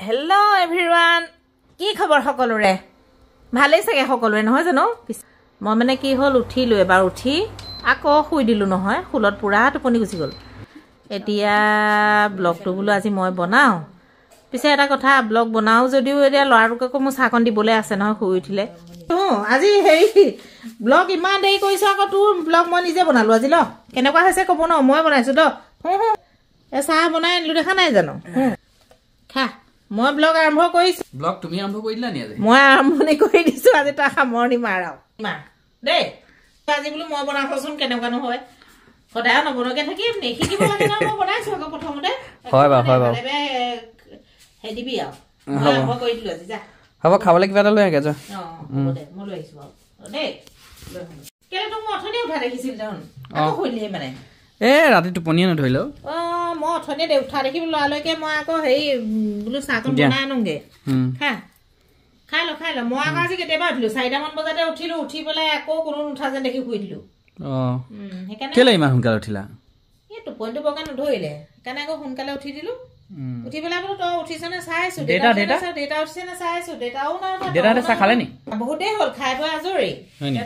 Hello everyone. কি খবৰ সকলোৰে? ভালেই চাগে সকলোৰে নহয় জানো? মই মানে কি হল উঠিলো এবাৰ উঠি আকৌ শুই দিলো নহয় ফুলত পুৰা টোপনি গুচি গল। এতিয়া ব্লগটো বুলো আজি মই বনাও। পিছে এটা কথা ব্লগ বনাও যদিও এতিয়া লৰাটোকো মই চাকন দিবলৈ আছে নহয় শুই উঠিলে। আজি হেৰি ব্লগ ইমান দেৰি কৰিছ আকৌ তোৰ ব্লগ মই নিজে বনালো আজি ল। কেনেকুৱা হৈছে কব ন মই বনাইছো দ। এ চাহ বনাই আনিলো দেখা নাই জানো? খা মই ব্লগ আৰম্ভ কৰিছো। ব্লগ তুমি আৰম্ভ কৰিলা নি আজি? মই আৰম্ভণি কৰি দিছো আজি তা সামৰণি মাৰাও। মা দেই আজি বুলো মই বনাবচোন কেনেকুৱানো হয়। সদায় নবনকে থাকিম নেখিকিব লাগে ন মই বনাইছো আকৌ প্ৰথমতে। হয় বা হে দিবি আৰু মই আৰম্ভ কৰি দিলো আজি যা। হ'ব খাবলৈ কিবা এটা লৈ আগে যা। হ'ব দে মই লৈ আহিছো বাৰু দেই। কেলে তোক মই অথনি উঠা দেখিছিল দেখোন আকৌ শুইলি মানে ৰাতি টোপনিয়ে নধৰিলো। মই অথনি দে উঠা দেখি লৰালৈকে মই আকৌ হেৰি বোলো চাহকণ বনাই আনোগে। খাই ল মই আকৌ আজি কেতিয়াবা উঠিলো 4টামান বজাতে উঠিলো উঠি পেলাই আকৌ কোনো নুঠা যেন দেখি শুই দিলো। কেলে ইমান সোনকালে উঠিলা? এই টোপনিটো বৰকে নধৰিলে সেইকাৰণে আকৌ সোনকালে উঠি দিলো। উঠি পেলাই বোলো তই উঠিছ নে চাই আছো। দেউতা উঠিছে নে চাই আছো। দেউতাও নাই চাহ খালে নি? বহুতেই হ'ল খাই বৈ আজৰি।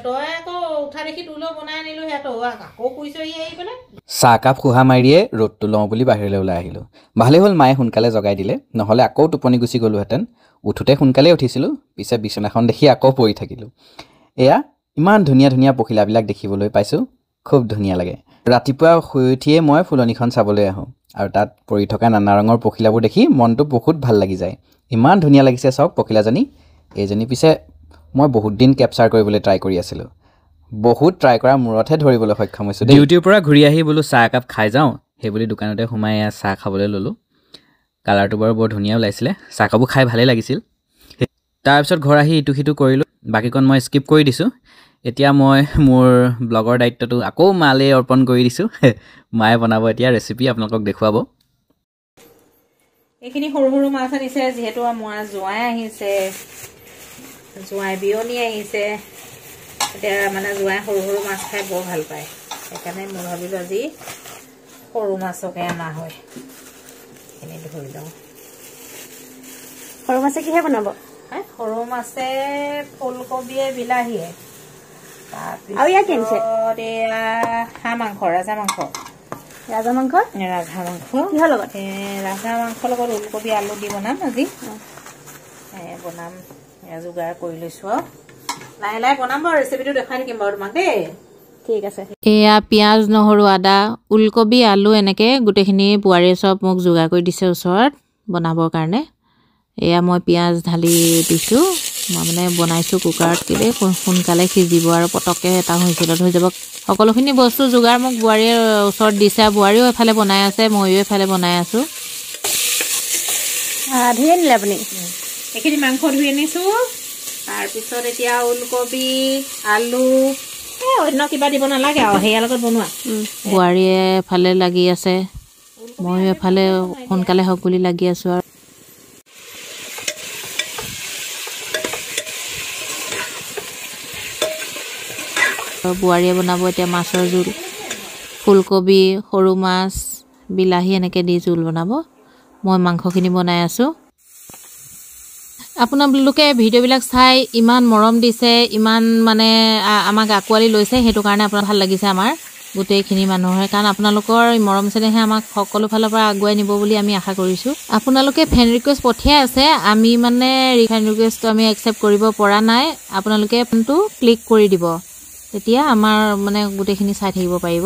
তই আকৌ উঠা দেখি তোলৈ বনাই আনিলো সেয়া তই আকৌ শুইছহি আহি পেলাই। চাহকাপ খোহা মাৰিয়ে ৰ'দটো লওঁ বুলি বাহিৰলৈ ওলাই আহিলোঁ। ভালেই হ'ল মায়ে সোনকালে জগাই দিলে, নহ'লে আকৌ টোপনি গুচি গ'লোহেঁতেন। উঠোতে সোনকালে উঠিছিলোঁ, পিছে বিচনাখন দেখি আকৌ পৰি থাকিলোঁ। এয়া ইমান ধুনীয়া ধুনীয়া পখিলাবিলাক দেখিবলৈ পাইছোঁ, খুব ধুনীয়া লাগে। ৰাতিপুৱা শুই উঠিয়ে মই ফুলনিখন চাবলৈ আহোঁ আৰু তাত পৰি থকা নানা ৰঙৰ পখিলাবোৰ দেখি মনটো বহুত ভাল লাগি যায়। ইমান ধুনীয়া লাগিছে চাওক পখিলাজনী। এইজনী পিছে মই বহুত দিন কেপচাৰ কৰিবলৈ ট্ৰাই কৰি আছিলোঁ। বহুত ট্ৰাই কৰাৰ মূৰতহে ধৰিবলৈ সক্ষম হৈছোঁ। ডিউটিৰ পৰা ঘূৰি আহি বোলো চাহ একাপ খাই যাওঁ, সেইবুলি দোকানতে সোমাই চাহ খাবলৈ ল'লোঁ। কালাৰটো বাৰু বৰ ধুনীয়া ওলাইছিলে, চাহকাপো খাই ভালেই লাগিছিল। তাৰপিছত ঘৰ আহি ইটো সিটো কৰিলোঁ, বাকীকণ মই স্কিপ কৰি দিছোঁ। এতিয়া মই মোৰ ব্লগৰ দায়িত্বটো আকৌ মালৈ অৰ্পণ কৰি দিছোঁ। মায়ে বনাব এতিয়া ৰেচিপি আপোনালোকক দেখুৱাব। এইখিনি সৰু সৰু মাছ আনিছে যিহেতু মোৰ জোঁৱাই আহিছে, জোঁৱাই বিয়নী আহিছে। এতিয়া মানে জোঁৱাই সৰু সৰু মাছ খাই বৰ ভাল পায়, সেইকাৰণে মই ভাবিলোঁ আজি সৰু মাছকে অনা হয়। এইখিনি ধৰি লওঁ। সৰু মাছে কিহে বনাব? সৰু মাছে ফুলকবিয়ে বিলাহীয়ে। আৰু ইয়াত কিনিছে এয়া হাঁহ মাংস ৰাজহাঁহ মাংস। ৰাজহাঁহ মাংস কিহৰ লগত? ৰাজহাঁহ মাংসৰ লগত ওলকবি আলু দি বনাম আজি। বনাম যোগাৰ কৰি লৈছো আৰু লাহে লাহে বনাম বাৰু। ৰেচিপিটো দেখাই থাকিম বাৰু তোমাক দেই। ঠিক আছে। এয়া পিঁয়াজ নহৰু আদা ওলকবি আলু এনেকৈ গোটেইখিনি বোৱাৰীয়ে চব মোক যোগাৰ কৰি দিছে ওচৰত বনাবৰ কাৰণে। এয়া মই পিঁয়াজ ঢালি দিছোঁ। মই মানে বনাইছোঁ কুকাৰত কেলৈ সোনকালে সিজিব আৰু পটককৈ এটা হুইচেলত হৈ যাব। সকলোখিনি বস্তু যোগাৰ মোক বোৱাৰীয়ে ওচৰত দিছে। বোৱাৰীও এফালে বনাই আছে, ময়ো এফালে বনাই আছোঁ। ধুই আনিলে আপুনি? এইখিনি মাংস ধুই আনিছোঁ। তাৰপিছত এতিয়া ওলকবি আলু অন্য কিবা দিব নালাগে আৰু সেয়াৰ লগত বনোৱা। বোৱাৰীয়ে এফালে লাগি আছে, ময়ো এফালে সোনকালে হওক বুলি লাগি আছোঁ। আৰু বোৱাৰীয়ে বনাব এতিয়া মাছৰ জোল। ফুলকবি সৰু মাছ বিলাহী এনেকৈ দি জোল বনাব। মই মাংসখিনি বনাই আছোঁ। আপোনালোকে ভিডিঅ'বিলাক চাই ইমান মৰম দিছে, ইমান মানে আমাক আঁকোৱালি লৈছে, সেইটো কাৰণে আপোনাৰ ভাল লাগিছে আমাৰ গোটেইখিনি মানুহৰ। কাৰণ আপোনালোকৰ মৰম চেনেহে আমাক সকলো ফালৰ পৰা আগুৱাই নিব বুলি আমি আশা কৰিছোঁ। আপোনালোকে ফ্ৰেণ্ড ৰিকুৱেষ্ট পঠিয়াই আছে, আমি মানে ফ্ৰেণ্ড ৰিকুৱেষ্টটো আমি একচেপ্ট কৰিব পৰা নাই। আপোনালোকে ফোনটো ক্লিক কৰি দিব, তেতিয়া আমাৰ মানে গোটেইখিনি চাই থাকিব পাৰিব।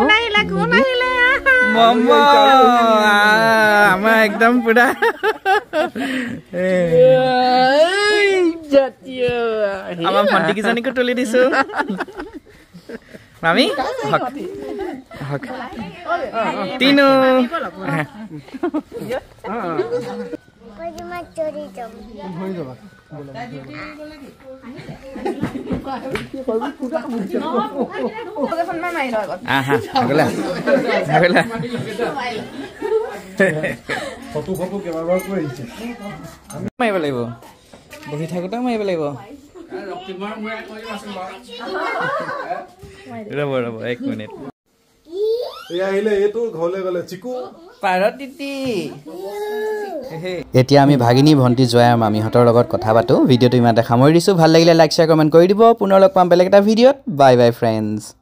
আমাৰ একদম পুৰা আমাৰ ভণ্টিকেইজনীকো তুলি দিছো। মামি তিনু মাৰিব লাগিব, বহি থাকোতে মাৰিব লাগিব। ৰ'ব 1 মিনিট। এই আহিলে এইটো ঘৰলৈ গ'লে চিকু পাৰত তিতি এতিয়া আমি ভাগিনী ভণ্টি জয় আৰু মামীহঁতৰ লগত কথা পাতোঁ ভিডিঅ'টো ইমানতে সামৰি দিছোঁ ভাল লাগিলে লাইক শ্বেয়াৰ কমেণ্ট কৰি দিব পুনৰ লগ পাম বেলেগ এটা ভিডিঅ'ত বাই বাই ফ্ৰেণ্ডছ